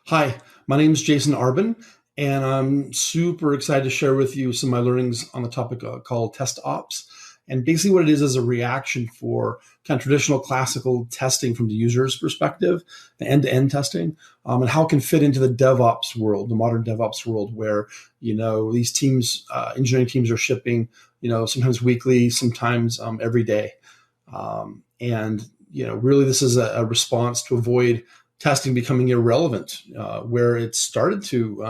Hi, my name is Jason Arbon, and I'm super excited to share with you some of my learnings on the topic called TestOps. And basically, what it is a reaction for kind of traditional classical testing from the user's perspective, the end-to-end testing, and how it can fit into the DevOps world, the modern DevOps world, where these teams, engineering teams, are shipping, sometimes weekly, sometimes every day, and really, this is a response to avoid testing becoming irrelevant, where it started to,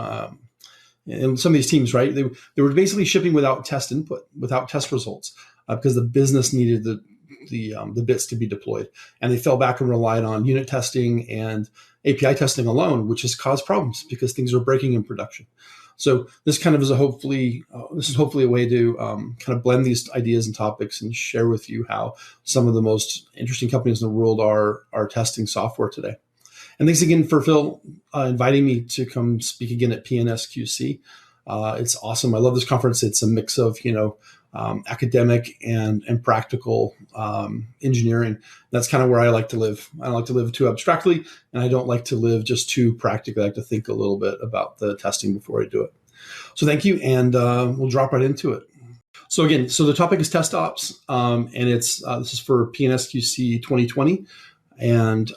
in some of these teams, right? They were basically shipping without test input, without test results, because the business needed the bits to be deployed, and they fell back and relied on unit testing and API testing alone, which has caused problems because things are breaking in production. So this kind of is hopefully a way to kind of blend these ideas and topics and share with you how some of the most interesting companies in the world are testing software today. And thanks again for Phil inviting me to come speak again at PNSQC. It's awesome. I love this conference. It's a mix of academic and practical engineering. That's kind of where I like to live. I don't like to live too abstractly, and I don't like to live just too practically. I like to think a little bit about the testing before I do it. So thank you, and we'll drop right into it. So again, the topic is TestOps, and it's this is for PNSQC 2020, and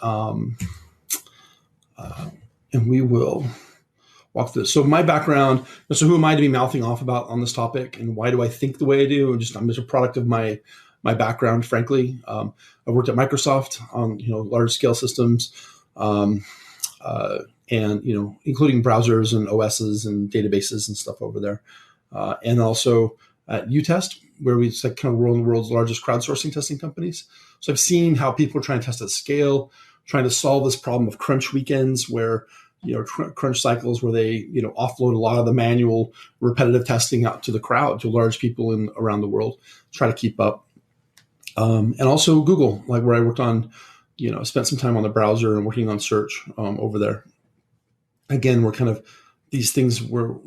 we will walk through this. So my background, so who am I to be mouthing off about on this topic, and why do I think the way I do? I'm just a product of my background, frankly. I've worked at Microsoft on large scale systems, and including browsers and OSs and databases and stuff over there, and also at UTest, where we kind of one of the world's largest crowdsourcing testing companies. So I've seen how people are trying to test at scale, trying to solve this problem of crunch weekends, where crunch cycles where they offload a lot of the manual repetitive testing out to the crowd, to large people around the world, try to keep up. And also Google, like where I worked on, spent some time on the browser and working on search over there. Again, we're kind of these teams were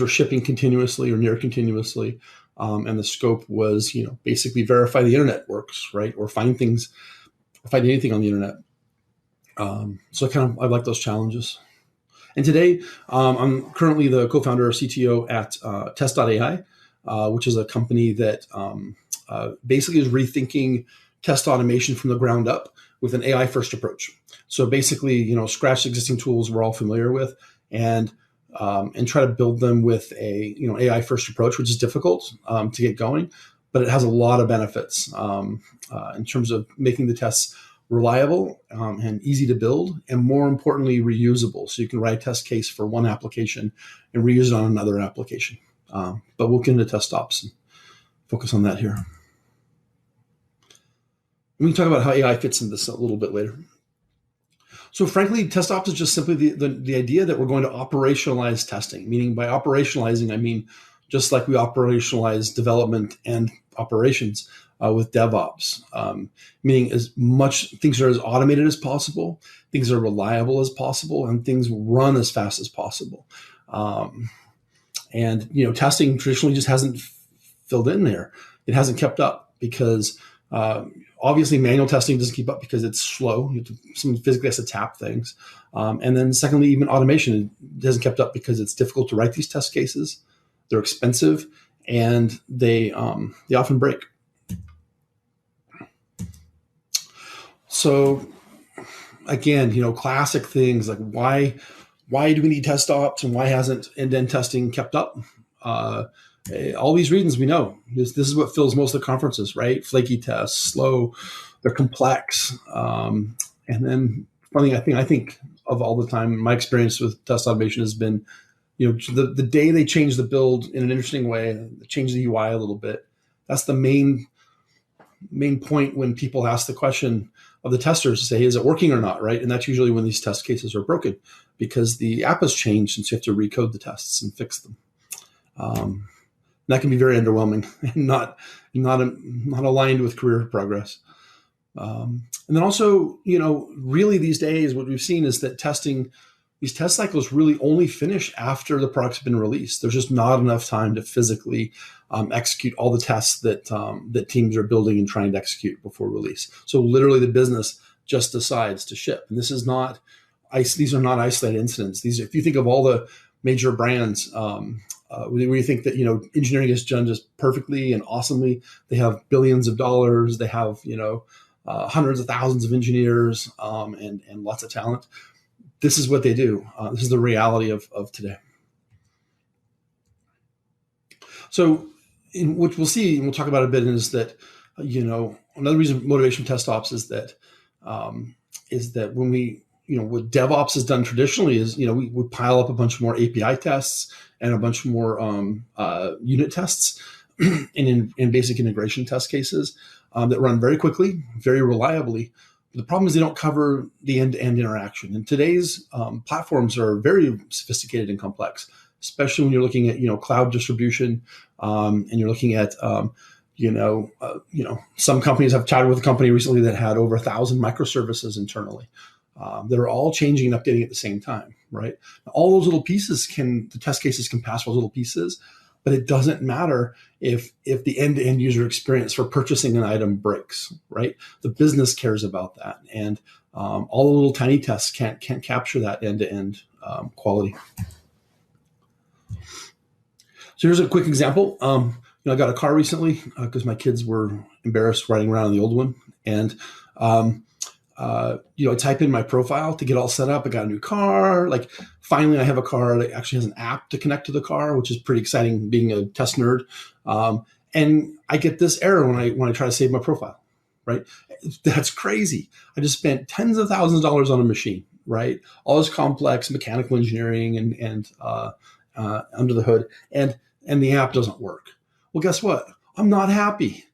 shipping continuously or near continuously, and the scope was basically verify the internet works, right, or find anything on the internet. So I like those challenges. And today, I'm currently the co-founder or CTO at test.ai, which is a company that basically is rethinking test automation from the ground up with an AI-first approach. So basically, scratch existing tools we're all familiar with, and try to build them with a AI-first approach, which is difficult to get going, but it has a lot of benefits in terms of making the tests reliable and easy to build, and more importantly, reusable. So you can write a test case for one application and reuse it on another application. But we'll get into TestOps and focus on that here. We can talk about how AI fits into this a little bit later. So frankly, TestOps is just simply the idea that we're going to operationalize testing. Meaning by operationalizing, I mean just like we operationalize development and operations with DevOps, meaning as much things are as automated as possible, things are reliable as possible, and things run as fast as possible. And testing traditionally just hasn't filled in there. It hasn't kept up because obviously manual testing doesn't keep up because it's slow. Someone physically has to tap things. And then secondly, even automation hasn't kept up because it's difficult to write these test cases. They're expensive, and they often break. So again, classic things like why do we need TestOps, and why hasn't end-to-end testing kept up? All these reasons we know. This is what fills most of the conferences, right? Flaky tests, slow, they're complex. And then funny, I think of all the time, my experience with test automation has been, the day they change the build in an interesting way, change the UI a little bit. That's the main point when people ask the question of the testers to say, is it working or not, right? And that's usually when these test cases are broken, because the app has changed, and so you have to recode the tests and fix them. That can be very underwhelming and not aligned with career progress. And then also, really these days, what we've seen is that these test cycles really only finish after the product's been released. There's just not enough time to physically execute all the tests that teams are building and trying to execute before release. So literally the business just decides to ship. And this is not these are not isolated incidents. These, if you think of all the major brands, where you think that, engineering is done just perfectly and awesomely, they have billions of dollars, they have, hundreds of thousands of engineers, and lots of talent. This is what they do. This is the reality of today. So, which we'll see, and we'll talk about a bit, is that, another reason motivation test ops is that when we, what DevOps has done traditionally is, we pile up a bunch more API tests and a bunch more unit tests in basic integration test cases that run very quickly, very reliably. But the problem is they don't cover the end-to-end interaction. And today's platforms are very sophisticated and complex, especially when you're looking at, cloud distribution, and you're looking at, some companies. I've chatted with a company recently that had over 1,000 microservices internally. That are all changing and updating at the same time, right? All those little pieces the test cases can pass those little pieces, but it doesn't matter if the end-to-end user experience for purchasing an item breaks, right? The business cares about that, and all the little tiny tests can't capture that end-to-end quality. So here's a quick example. I got a car recently because my kids were embarrassed riding around in the old one, and I type in my profile to get all set up. I got a new car. Like, finally, I have a car that actually has an app to connect to the car, which is pretty exciting, being a test nerd. And I get this error when I try to save my profile, right? That's crazy. I just spent tens of thousands of dollars on a machine, right? All this complex mechanical engineering and under the hood, and the app doesn't work. Well, guess what? I'm not happy.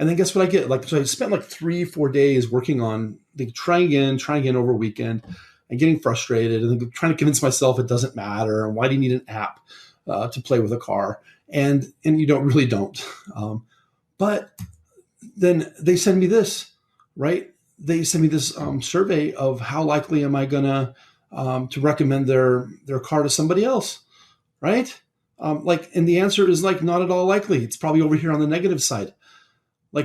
And then guess what I get? So I spent 3-4 days working on trying again over a weekend, and getting frustrated, and then trying to convince myself it doesn't matter. And why do you need an app to play with a car? And you don't. But then they send me this, right? They send me this survey of how likely am I gonna to recommend their car to somebody else, right? And the answer is not at all likely. It's probably over here on the negative side.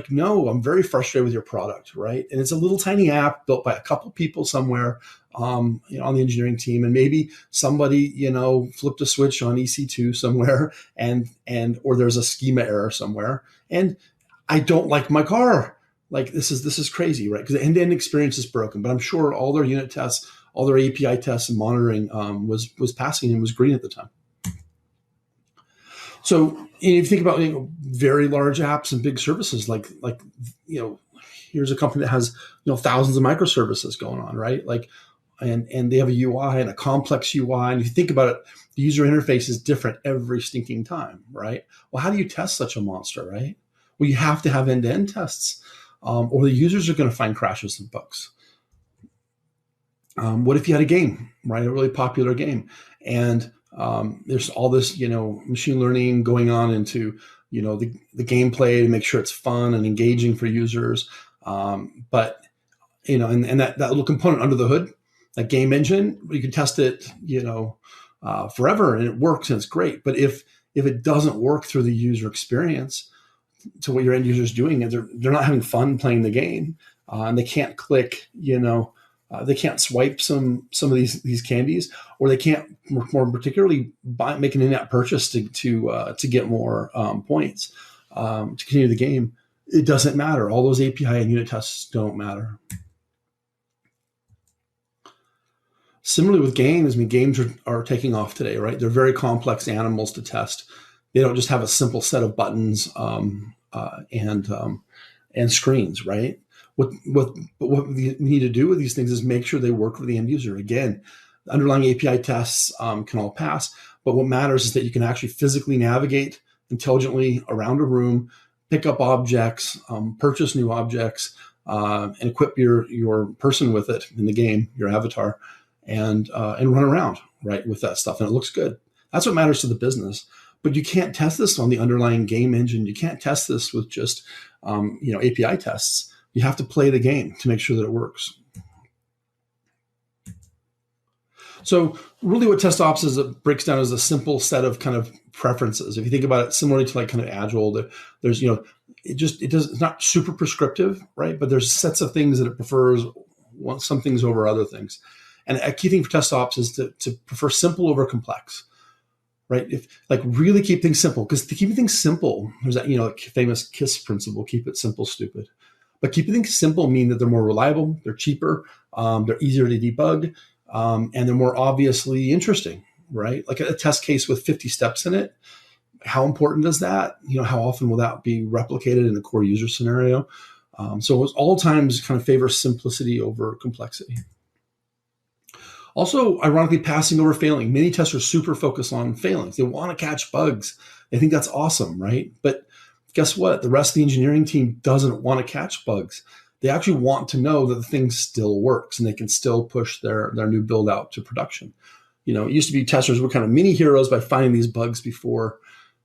No, I'm very frustrated with your product, right? And it's a little tiny app built by a couple people somewhere, on the engineering team, and maybe somebody, flipped a switch on EC2 somewhere, or there's a schema error somewhere, and I don't like my car. This is crazy, right? Because the end-to-end experience is broken. But I'm sure all their unit tests, all their API tests and monitoring was passing and was green at the time. So if you think about very large apps and big services, here's a company that has thousands of microservices going on, right? And they have a UI and a complex UI, and if you think about it, the user interface is different every stinking time, right? Well, how do you test such a monster, right? Well, you have to have end-to-end tests, or the users are going to find crashes and bugs. What if you had a game, right? A really popular game, and there's all this, machine learning going on into, the gameplay to make sure it's fun and engaging for users. But that little component under the hood, that game engine, you can test it, forever, and it works and it's great. But if it doesn't work through the user experience to what your end user is doing, and they're not having fun playing the game, and they can't click, they can't swipe some of these candies, or they can't, more particularly, make an in-app purchase to get more points to continue the game. It doesn't matter. All those API and unit tests don't matter. Similarly with games, games are taking off today, right? They're very complex animals to test. They don't just have a simple set of buttons and screens, right? What we need to do with these things is make sure they work for the end user. Again, the underlying API tests can all pass, but what matters is that you can actually physically navigate intelligently around a room, pick up objects, purchase new objects, and equip your person with it in the game, your avatar, and run around, right, with that stuff, and it looks good. That's what matters to the business. But you can't test this on the underlying game engine. You can't test this with just API tests. You have to play the game to make sure that it works. So really what TestOps is, it breaks down as a simple set of kind of preferences. If you think about it similarly to kind of Agile, there's, it's not super prescriptive, right? But there's sets of things that it prefers, some things over other things. And a key thing for test ops is to prefer simple over complex, right? If like really keep things simple, because to keep things simple, there's that, like famous KISS principle, keep it simple, stupid. But keeping things simple mean that they're more reliable, they're cheaper, they're easier to debug, and they're more obviously interesting, right? Like a test case with 50 steps in it, how important is that? How often will that be replicated in a core user scenario? So all times kind of favor simplicity over complexity. Also, ironically, passing over failing. Many testers super focus on failings. They want to catch bugs. They think that's awesome, right? But guess what? The rest of the engineering team doesn't want to catch bugs. They actually want to know that the thing still works and they can still push their new build out to production. It used to be testers were kind of mini heroes by finding these bugs before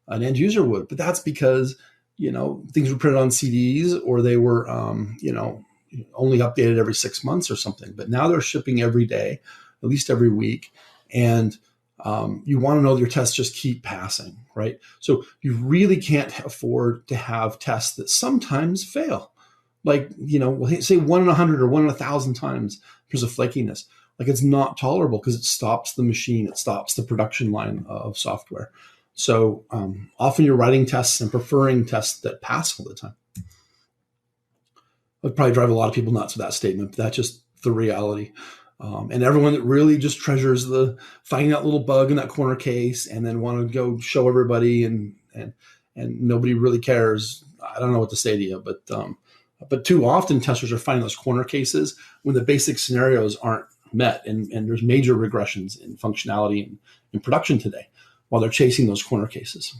an end user would, but that's because, things were printed on CDs or they were, only updated every 6 months or something. But now they're shipping every day, at least every week. And you want to know that your tests just keep passing, right? So you really can't afford to have tests that sometimes fail. Like, say 1 in 100 or 1 in 1,000 times there's a flakiness. Like it's not tolerable because it stops the machine. It stops the production line of software. So often you're writing tests and preferring tests that pass all the time. Would probably drive a lot of people nuts with that statement, but that's just the reality. And everyone that really just treasures the finding that little bug in that corner case and then want to go show everybody and nobody really cares. I don't know what to say to you, but too often testers are finding those corner cases when the basic scenarios aren't met and there's major regressions in functionality in production today while they're chasing those corner cases.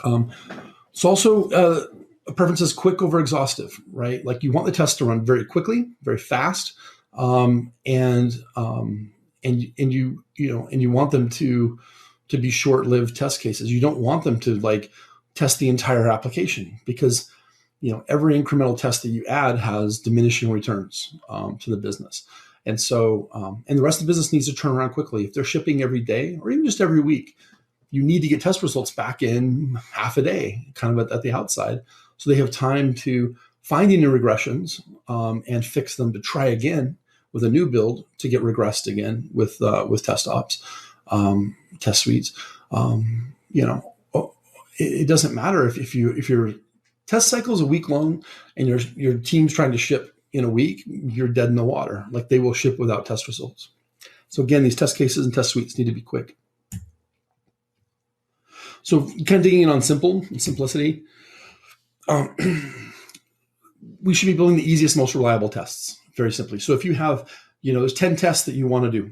It's also a preference is quick over exhaustive, right? Like you want the test to run very quickly, very fast. And you want them to be short-lived test cases. You don't want them to like test the entire application because, every incremental test that you add has diminishing returns to the business. And so, and the rest of the business needs to turn around quickly. If they're shipping every day or even just every week, you need to get test results back in half a day, kind of at the outside. So they have time to find any regressions and fix them to try again with a new build to get regressed again with TestOps, test suites. It doesn't matter if your test cycle is a week long and your team's trying to ship in a week, you're dead in the water. Like they will ship without test results. So again, these test cases and test suites need to be quick. So kind of digging in on simplicity. We should be building the easiest, most reliable tests, very simply. So if you have, there's 10 tests that you want to do,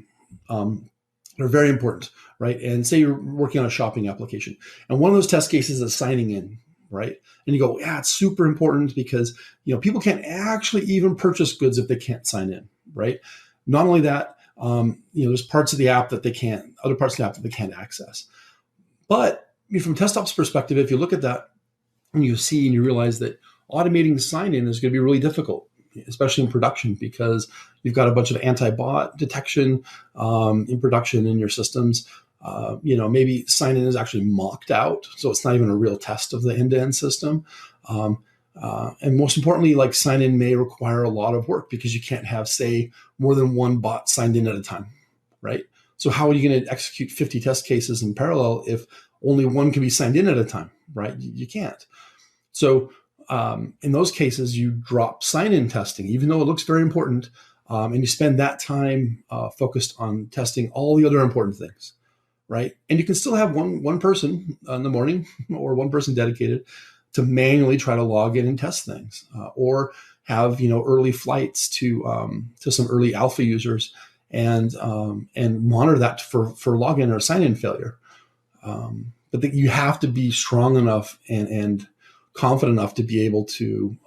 they're very important, right? And say you're working on a shopping application and one of those test cases is signing in, right? And you go, yeah, it's super important because, people can't actually even purchase goods if they can't sign in, right? Not only that, there's parts of the app that other parts of the app that they can't access. But from a TestOps perspective, if you look at that and you see and you realize that automating the sign-in is going to be really difficult, especially in production, because you've got a bunch of anti-bot detection in production in your systems. Maybe sign-in is actually mocked out, so it's not even a real test of the end-to-end system. And most importantly, like sign-in may require a lot of work because you can't have, say, more than one bot signed in at a time, right? So how are you going to execute 50 test cases in parallel if only one can be signed in at a time, right? You can't. So in those cases, you drop sign-in testing, even though it looks very important, and you spend that time focused on testing all the other important things, right? And you can still have one person in the morning or one person dedicated to manually try to log in and test things, or have early flights to some early alpha users and monitor that for login or sign-in failure. But you have to be strong enough and confident enough to be able to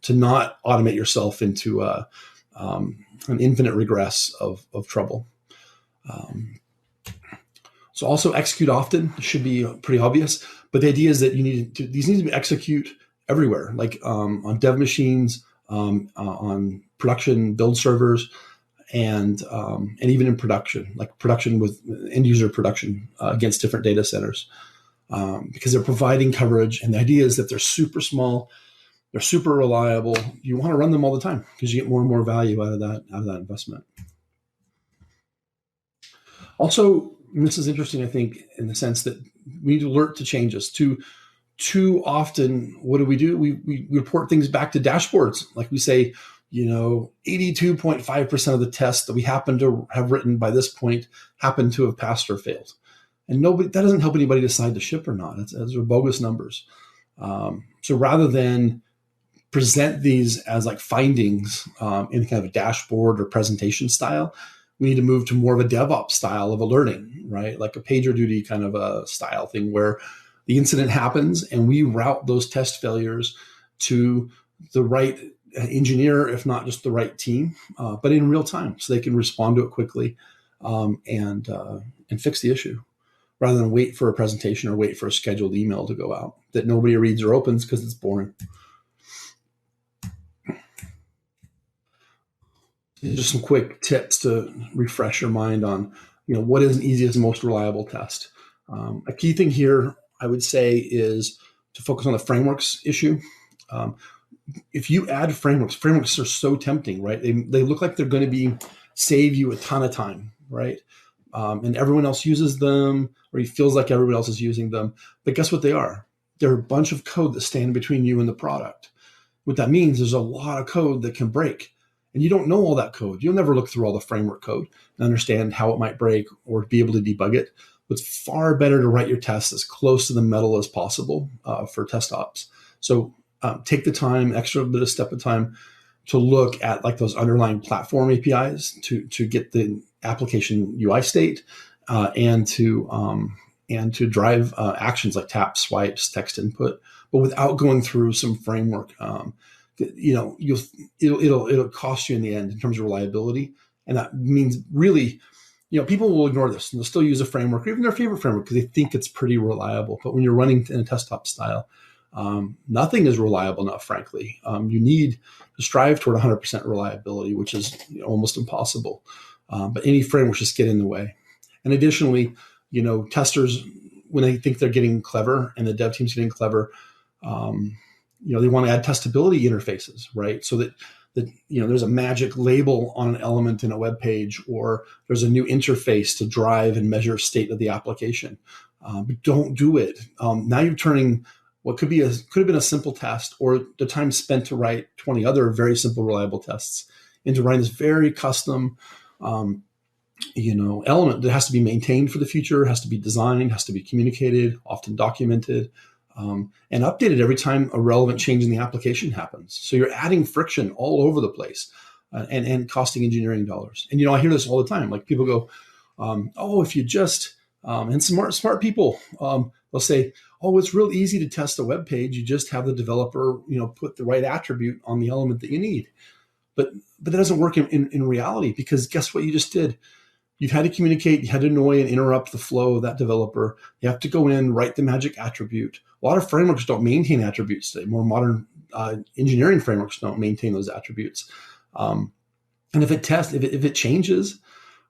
not automate yourself into an infinite regress of trouble. So also execute often should be pretty obvious, but the idea is that these need to be execute everywhere, like on dev machines, on production build servers, and even in production, like production with end user production against different data centers. Because they're providing coverage, and the idea is that they're super small, they're super reliable. You want to run them all the time because you get more and more value out of that investment. Also, and this is interesting, I think, in the sense that we need to alert to changes. Too often, what do? We report things back to dashboards. Like we say, 82.5% of the tests that we happen to have written by this point happen to have passed or failed. And that doesn't help anybody decide to ship or not. Those are bogus numbers. So rather than present these as like findings in kind of a dashboard or presentation style, we need to move to more of a DevOps style of alerting, right? Like a PagerDuty kind of a style thing where the incident happens and we route those test failures to the right engineer, if not just the right team, but in real time, so they can respond to it quickly and fix the issue, rather than wait for a presentation or wait for a scheduled email to go out that nobody reads or opens because it's boring. Just some quick tips to refresh your mind on, what is an easiest, most reliable test. A key thing here, I would say, is to focus on the frameworks issue. If you add frameworks are so tempting, right? They look like they're going to save you a ton of time, right? And everyone else uses them, or he feels like everyone else is using them. But guess what they are? They're a bunch of code that stand between you and the product. What that means, there's a lot of code that can break. And you don't know all that code. You'll never look through all the framework code and understand how it might break or be able to debug it. But it's far better to write your tests as close to the metal as possible for TestOps. So take the time, extra bit of step of time, to look at like those underlying platform APIs to get the application UI state and to drive actions like taps, swipes, text input, but without going through some framework. It'll cost you in the end in terms of reliability, and that means really, people will ignore this and they'll still use a framework or even their favorite framework because they think it's pretty reliable. But when you're running in a TestOps style, nothing is reliable enough, frankly. You need to strive toward 100% reliability, which is almost impossible. But any frameworks just get in the way. And additionally, testers, when they think they're getting clever and the dev team's getting clever, they want to add testability interfaces, right? So that there's a magic label on an element in a web page, or there's a new interface to drive and measure state of the application. But don't do it. Now you're turning what could have been a simple test, or the time spent to write 20 other very simple, reliable tests, into writing this very custom, element that has to be maintained for the future, has to be designed, has to be communicated, often documented, and updated every time a relevant change in the application happens. So you're adding friction all over the place and costing engineering dollars. And, I hear this all the time. Like people go, if you just, and smart people, they'll say, it's real easy to test a web page. You just have the developer, put the right attribute on the element that you need. But that doesn't work in reality, because guess what you just did? You've had to communicate, you had to annoy and interrupt the flow of that developer. You have to go in, write the magic attribute. A lot of frameworks don't maintain attributes today. More modern engineering frameworks don't maintain those attributes. And if it changes,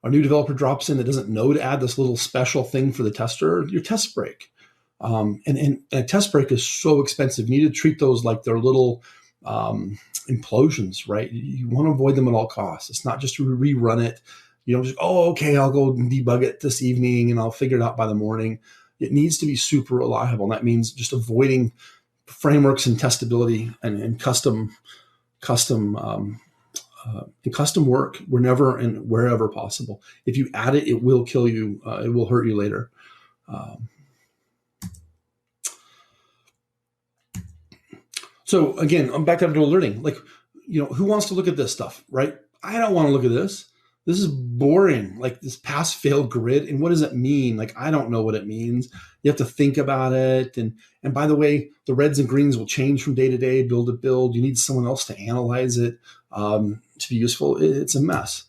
a new developer drops in that doesn't know to add this little special thing for the tester, your tests break. And a test break is so expensive. You need to treat those like they're little implosions, right? You want to avoid them at all costs. It's not just to rerun it. You don't just, okay, I'll go debug it this evening and I'll figure it out by the morning. It needs to be super reliable. And that means just avoiding frameworks and testability and custom work whenever and wherever possible. If you add it, it will kill you. It will hurt you later. So again, I'm back up to alerting. Like, who wants to look at this stuff, right? I don't want to look at this. This is boring, like this PassFail Grid. And what does it mean? Like, I don't know what it means. You have to think about it. And by the way, the reds and greens will change from day to day, build to build. You need someone else to analyze it to be useful. It's a mess.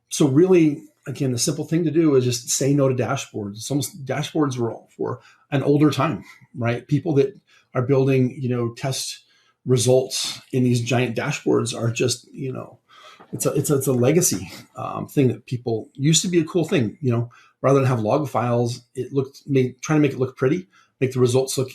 So really, again, the simple thing to do is just say no to dashboards. It's almost, dashboards were for an older time, right? People that are building, test results in these giant dashboards are just, it's a legacy thing that people used to be a cool thing. Rather than have log files, trying to make it look pretty, make the results look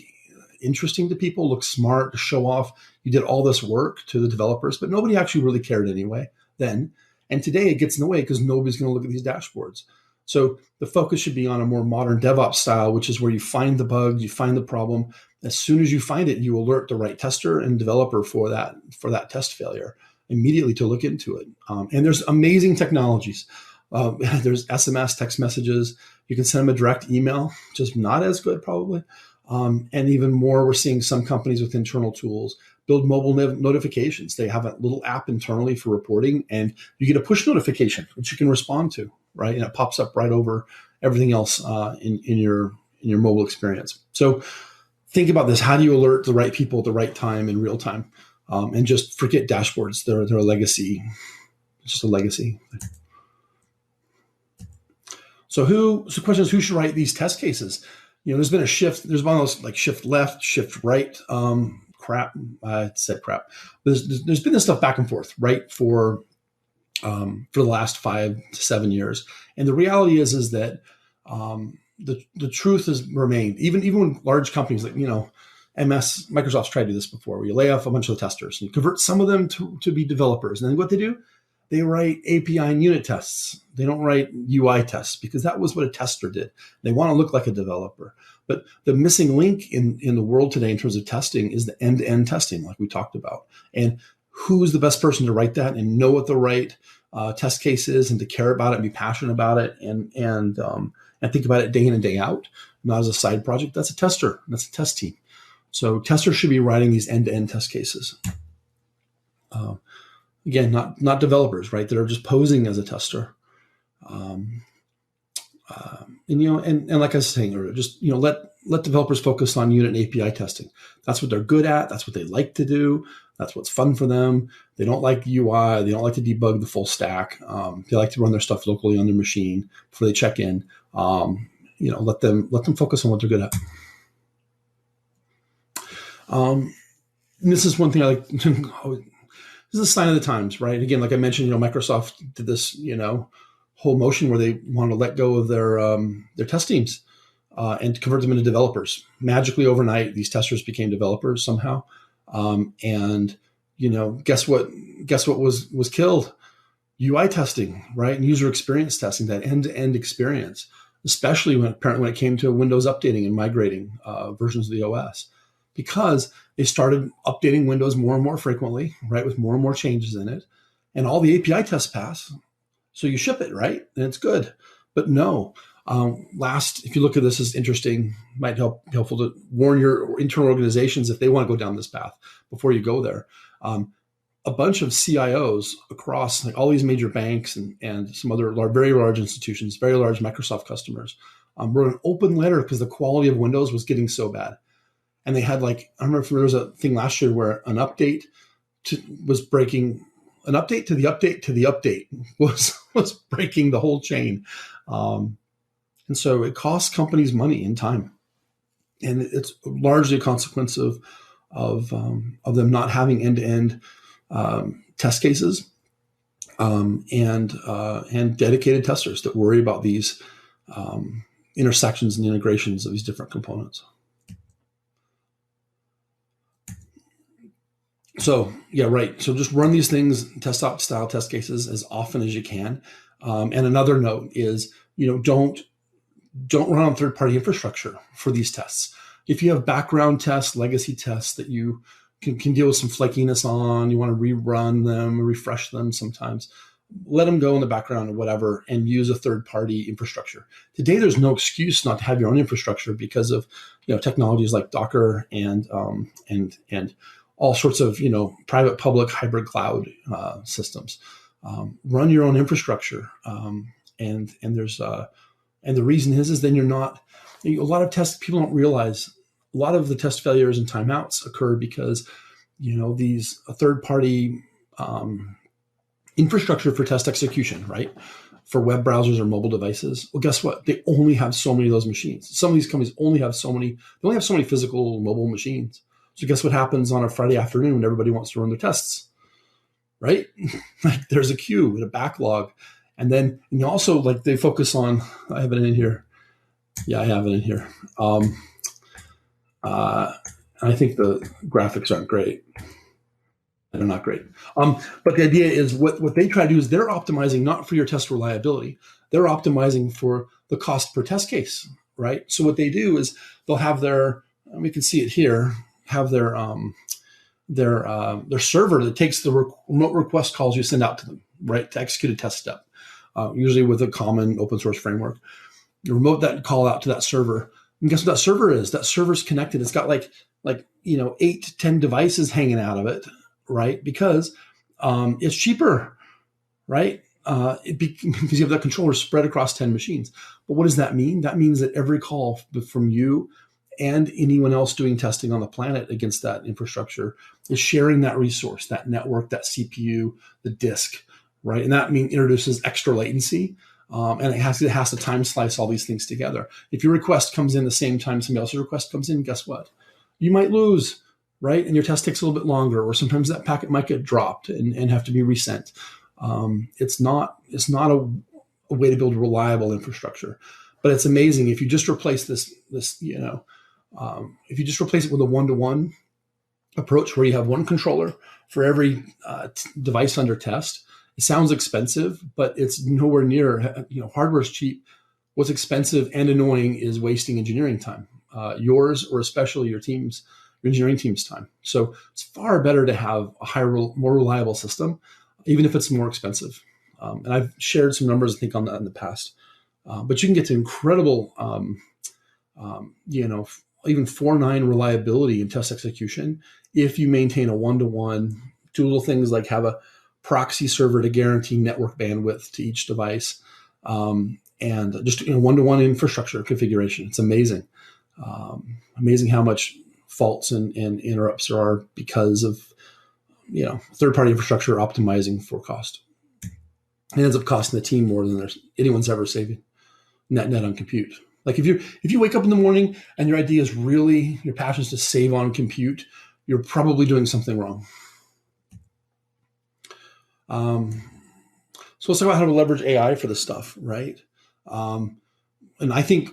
interesting to people, look smart, to show off. You did all this work to the developers, but nobody actually really cared anyway then. And today it gets in the way because nobody's going to look at these dashboards. So the focus should be on a more modern DevOps style, which is where you find the bug, you find the problem. As soon as you find it, you alert the right tester and developer for that test failure immediately to look into it. And there's amazing technologies. There's SMS, text messages. You can send them a direct email, just not as good probably. And even more, we're seeing some companies with internal tools build mobile notifications. They have a little app internally for reporting, and you get a push notification, which you can respond to, right? And it pops up right over everything else in your mobile experience. So think about this. How do you alert the right people at the right time in real time? And just forget dashboards. They're a legacy. It's just a legacy. So the question is, who should write these test cases? There's been a shift. There's one of those like shift left, shift right crap. I said crap. There's been this stuff back and forth, right, for the last 5 to 7 years. And the reality is that the truth has remained. Even when large companies like Microsoft's tried to do this before, where you lay off a bunch of testers and you convert some of them to be developers. And then what they do? They write API and unit tests. They don't write UI tests because that was what a tester did. They want to look like a developer. But the missing link in the world today in terms of testing is the end-to-end testing, like we talked about. And who's the best person to write that and know what the right test case is, and to care about it and be passionate about it and think about it day in and day out, not as a side project? That's a tester. That's a test team. So testers should be writing these end-to-end test cases. Again, not developers, right, that are just posing as a tester. And like I was saying earlier, just let developers focus on unit and API testing. That's what they're good at. That's what they like to do. That's what's fun for them. They don't like UI. They don't like to debug the full stack. They like to run their stuff locally on their machine before they check in. Let them focus on what they're good at. And this is one thing I like. This is a sign of the times, right? Again, like I mentioned, Microsoft did this, whole motion where they want to let go of their test teams and convert them into developers. Magically overnight, these testers became developers somehow. And guess what was killed? UI testing, right? And user experience testing, that end-to-end experience, especially when it came to Windows updating and migrating versions of the OS, because they started updating Windows more and more frequently, right, with more and more changes in it, and all the API tests pass. So you ship it, right, and it's good. But no, if you look at this as interesting, might helpful to warn your internal organizations if they want to go down this path before you go there. A bunch of CIOs across all these major banks and some other very large institutions, very large Microsoft customers, wrote an open letter because the quality of Windows was getting so bad. And they had I remember if there was a thing last year where an update was breaking, an update to the update to the update was breaking the whole chain. And so it costs companies money and time. And it's largely a consequence of them not having end-to-end test cases and dedicated testers that worry about these intersections and integrations of these different components. So yeah, right. So just run these things, TestOps style test cases, as often as you can. And another note is, don't run on third-party infrastructure for these tests. If you have background tests, legacy tests that you can deal with some flakiness on, you want to rerun them, refresh them sometimes, let them go in the background or whatever, and use a third-party infrastructure. Today, there's no excuse not to have your own infrastructure because of technologies like Docker and all sorts of private, public, hybrid cloud systems. Run your own infrastructure, and there's and the reason is then you're not. A lot of tests people don't realize. A lot of the test failures and timeouts occur because these third-party infrastructure for test execution, right, for web browsers or mobile devices. Well, guess what? They only have so many of those machines. Some of these companies only have so many physical mobile machines. So guess what happens on a Friday afternoon when everybody wants to run their tests, right? There's a queue and a backlog. And then also they focus on, I have it in here. Yeah, I have it in here. I think the graphics aren't great. They're not great. But the idea is what they try to do is they're optimizing not for your test reliability. They're optimizing for the cost per test case, right? So what they do is they'll have their, we can see it here, have their server that takes the remote request calls you send out to them, right, to execute a test step, usually with a common open source framework. You remote that call out to that server. And guess what that server is? That server's connected. It's got like 8 to 10 devices hanging out of it, right? Because it's cheaper, right? Because you have that controller spread across 10 machines. But what does that mean? That means that every call from you and anyone else doing testing on the planet against that infrastructure is sharing that resource, that network, that CPU, the disk, right? And that introduces extra latency. And it has to time slice all these things together. If your request comes in the same time somebody else's request comes in, guess what? You might lose, right? And your test takes a little bit longer, or sometimes that packet might get dropped and have to be resent. It's not a way to build reliable infrastructure, but it's amazing if you just replace this, if you just replace it with a one-to-one approach where you have one controller for every device under test. It sounds expensive, but it's nowhere near, hardware's cheap. What's expensive and annoying is wasting engineering time, yours or especially your engineering team's time. So it's far better to have a more reliable system, even if it's more expensive. And I've shared some numbers, I think, on that in the past. But you can get to incredible, even 4.9 reliability in test execution if you maintain a one-to-one, do little things like have a proxy server to guarantee network bandwidth to each device, and just one-to-one infrastructure configuration. It's amazing. Amazing how much faults and interrupts there are because of third-party infrastructure optimizing for cost. It ends up costing the team more than anyone's ever saving net on compute. Like if you wake up in the morning and your idea is really, your passion is to save on compute, you're probably doing something wrong. So let's talk about how to leverage AI for this stuff, right? And I think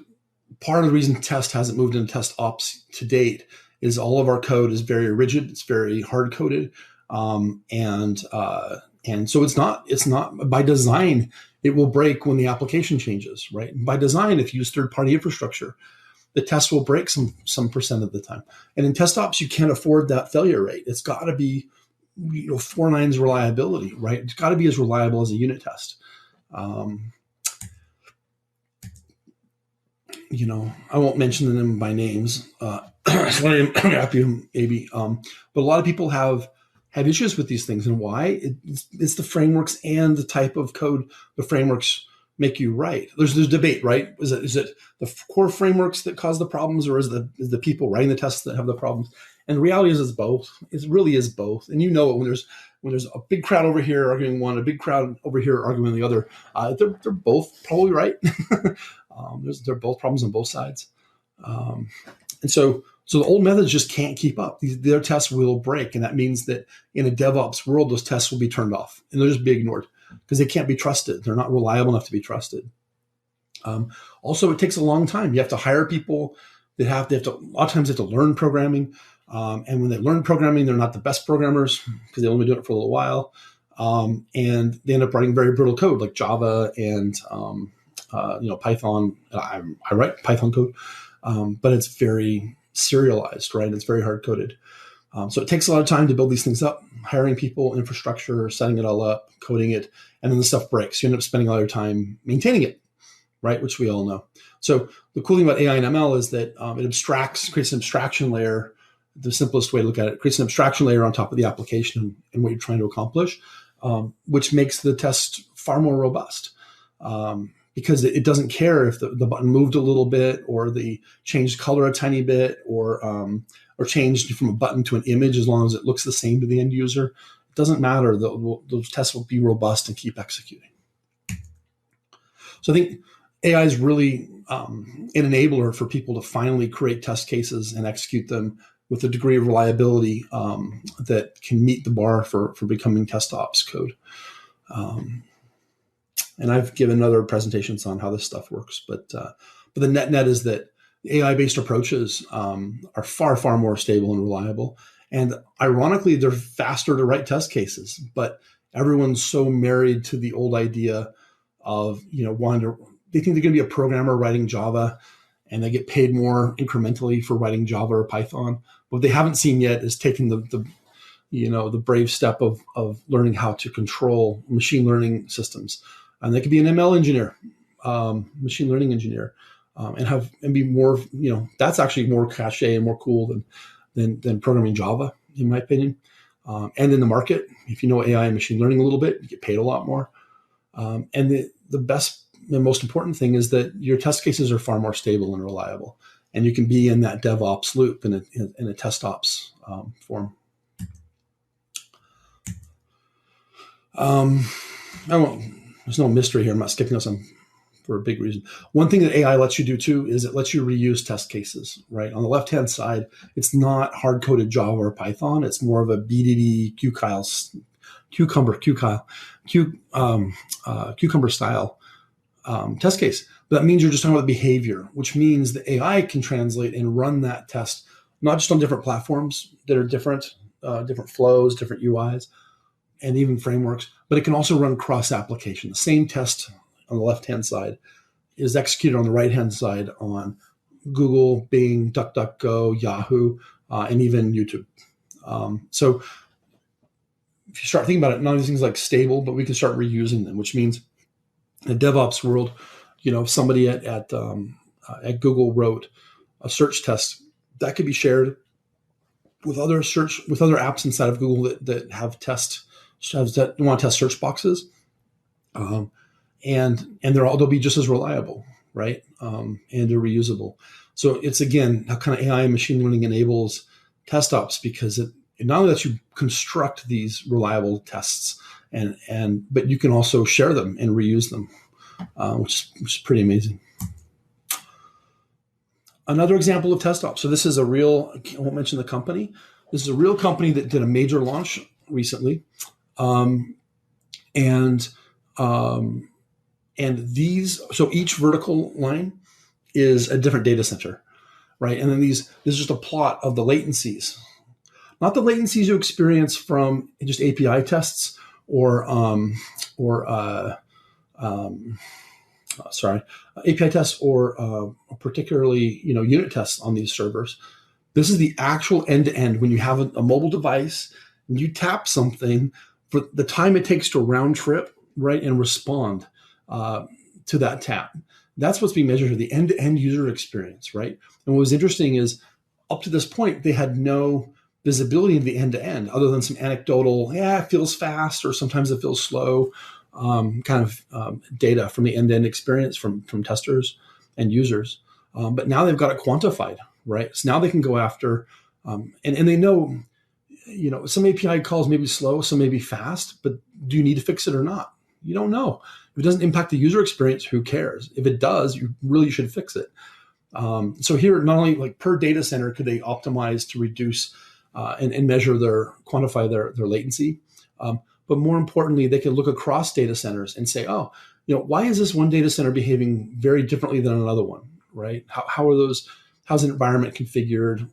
part of the reason test hasn't moved into TestOps to date is all of our code is very rigid, it's very hard coded, and so it's not by design. It will break when the application changes, right? And by design, if you use third-party infrastructure, the test will break some percent of the time. And in TestOps, you can't afford that failure rate. It's got to be 4 nines reliability, right? It's got to be as reliable as a unit test. I won't mention them by names. Maybe, but a lot of people have issues with these things, and why? It's the frameworks and the type of code the frameworks make you write. There's debate, right? Is it the core frameworks that cause the problems, or is the people writing the tests that have the problems? And the reality is it's both. It really is both. And it when there's a big crowd over here arguing one, a big crowd over here arguing the other. They're both probably right. They're both problems on both sides. And so the old methods just can't keep up. Their tests will break, and that means that in a DevOps world, those tests will be turned off and they'll just be ignored because they can't be trusted. They're not reliable enough to be trusted. Also, it takes a long time. You have to hire people that have to a lot of times they have to learn programming. And when they learn programming, they're not the best programmers because they've only been doing it for a little while. And they end up writing very brittle code like Java and Python. I write Python code, but it's very serialized, right? It's very hard coded. So it takes a lot of time to build these things up, hiring people, infrastructure, setting it all up, coding it, and then the stuff breaks. You end up spending all your time maintaining it, right? Which we all know. So the cool thing about AI and ML is that it creates an abstraction layer. The simplest way to look at it, creates an abstraction layer on top of the application and what you're trying to accomplish, which makes the test far more robust. Because it doesn't care if the button moved a little bit or the changed color a tiny bit or changed from a button to an image, as long as it looks the same to the end user. It doesn't matter. Those tests will be robust and keep executing. So I think AI is really an enabler for people to finally create test cases and execute them with a degree of reliability that can meet the bar for becoming TestOps code. And I've given other presentations on how this stuff works, but the net is that AI-based approaches are far, far more stable and reliable. And ironically, they're faster to write test cases, but everyone's so married to the old idea of, they think they're going to be a programmer writing Java, and they get paid more incrementally for writing Java or Python. What they haven't seen yet is taking the brave step of learning how to control machine learning systems. And they could be an ML engineer, machine learning engineer, and be more, that's actually more cachet and more cool than programming Java, in my opinion. And in the market, if you know AI and machine learning a little bit, you get paid a lot more. And the best and most important thing is that your test cases are far more stable and reliable, and you can be in that DevOps loop in a TestOps form. There's no mystery here. I'm not skipping this for a big reason. One thing that AI lets you do too is it lets you reuse test cases, right? On the left-hand side, it's not hard-coded Java or Python. It's more of a BDD cucumber style test case. But that means you're just talking about behavior, which means the AI can translate and run that test, not just on different platforms that are different flows, different UIs, and even frameworks, but it can also run cross-application. The same test on the left-hand side is executed on the right-hand side on Google, Bing, DuckDuckGo, Yahoo, and even YouTube. So if you start thinking about it, none of these things like stable, but we can start reusing them, which means in the DevOps world, if somebody at Google wrote a search test, that could be shared with other apps inside of Google that want to test search boxes, and they'll be just as reliable, right? And they're reusable. So it's again how kind of AI and machine learning enables TestOps, because it not only lets you construct these reliable tests, but you can also share them and reuse them, which is pretty amazing. Another example of TestOps. So this is I won't mention the company. This is a real company that did a major launch recently. So each vertical line is a different data center, right? And then this is just a plot of the latencies, not the latencies you experience from just API tests or API tests or particularly unit tests on these servers. This is the actual end-to-end. When you have a mobile device and you tap something, for the time it takes to round trip, right, and respond to that tap. That's what's being measured, the end-to-end user experience, right? And what was interesting is up to this point, they had no visibility into the end-to-end other than some anecdotal, it feels fast or sometimes it feels slow, data from the end-to-end experience from testers and users. But now they've got it quantified, right? So now they can go after, and they know, some API calls may be slow, some may be fast, but do you need to fix it or not? You don't know. If it doesn't impact the user experience, who cares? If it does, you really should fix it. So here, not only like per data center could they optimize to reduce and quantify their latency, but more importantly, they can look across data centers and say, why is this one data center behaving very differently than another one, right? How's an environment configured?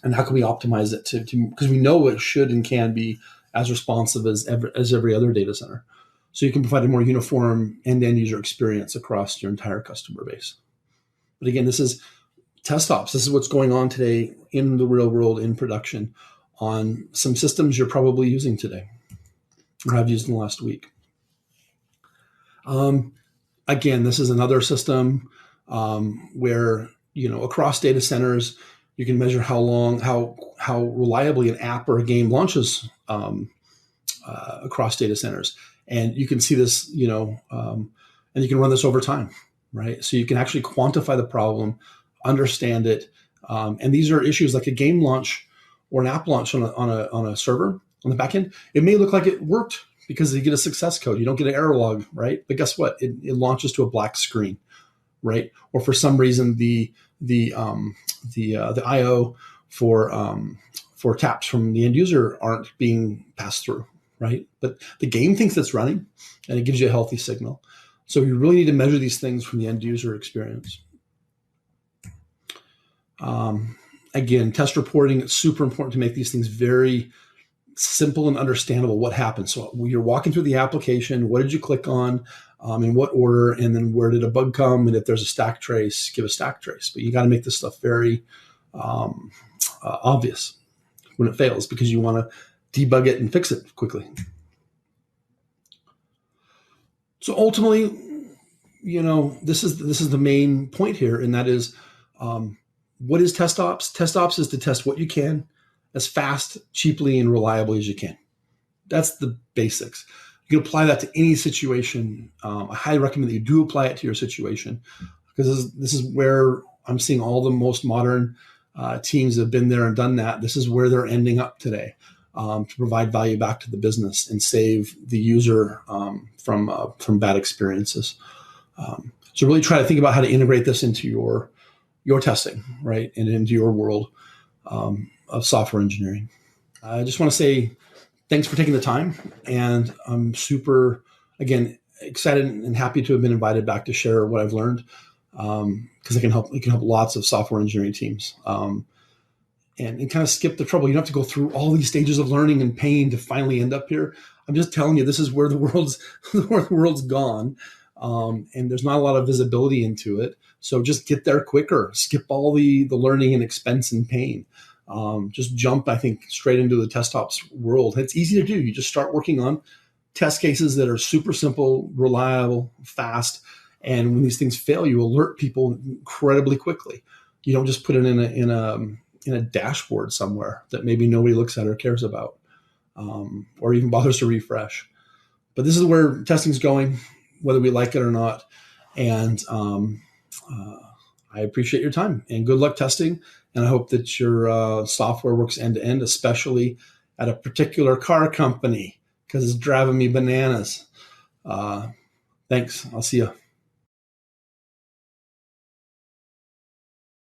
And how can we optimize it because we know it should and can be as responsive as every other data center. So you can provide a more uniform end-to-end user experience across your entire customer base. But again, this is TestOps. This is what's going on today in the real world in production on some systems you're probably using today or have used in the last week. Again, this is another system where, across data centers, you can measure how reliably an app or a game launches across data centers. And you can see this, and you can run this over time, right? So you can actually quantify the problem, understand it. And these are issues like a game launch or an app launch on a server on the back end. It may look like it worked because you get a success code. You don't get an error log, right? But guess what? It launches to a black screen, right? Or for some reason, the I/O for taps from the end user aren't being passed through, right? But the game thinks it's running, and it gives you a healthy signal. So you really need to measure these things from the end user experience. Again, test reporting, it's super important to make these things very simple and understandable what happened. So you're walking through the application, what did you click on, in what order, and then where did a bug come? And if there's a stack trace, give a stack trace. But you got to make this stuff very obvious when it fails, because you want to debug it and fix it quickly. So ultimately, this is the main point here, and that is, what is TestOps? TestOps is to test what you can as fast, cheaply, and reliably as you can. That's the basics. You can apply that to any situation. I highly recommend that you do apply it to your situation, because this is where I'm seeing all the most modern teams that have been there and done that. This is where they're ending up today, to provide value back to the business and save the user from bad experiences. So really try to think about how to integrate this into your testing, right, and into your world of software engineering. I just want to say thanks for taking the time, and I'm super, again, excited and happy to have been invited back to share what I've learned, because it can help lots of software engineering teams, and kind of skip the trouble. You don't have to go through all these stages of learning and pain to finally end up here. I'm just telling you, this is where the world's gone, and there's not a lot of visibility into it. So just get there quicker. Skip all the learning and expense and pain. Just jump, I think, straight into the TestOps world. It's easy to do. You just start working on test cases that are super simple, reliable, fast. And when these things fail, you alert people incredibly quickly. You don't just put it in a dashboard somewhere that maybe nobody looks at or cares about, or even bothers to refresh. But this is where testing's going, whether we like it or not. And I appreciate your time, and good luck testing. And I hope that your software works end to end, especially at a particular car company, because it's driving me bananas. Thanks. I'll see you.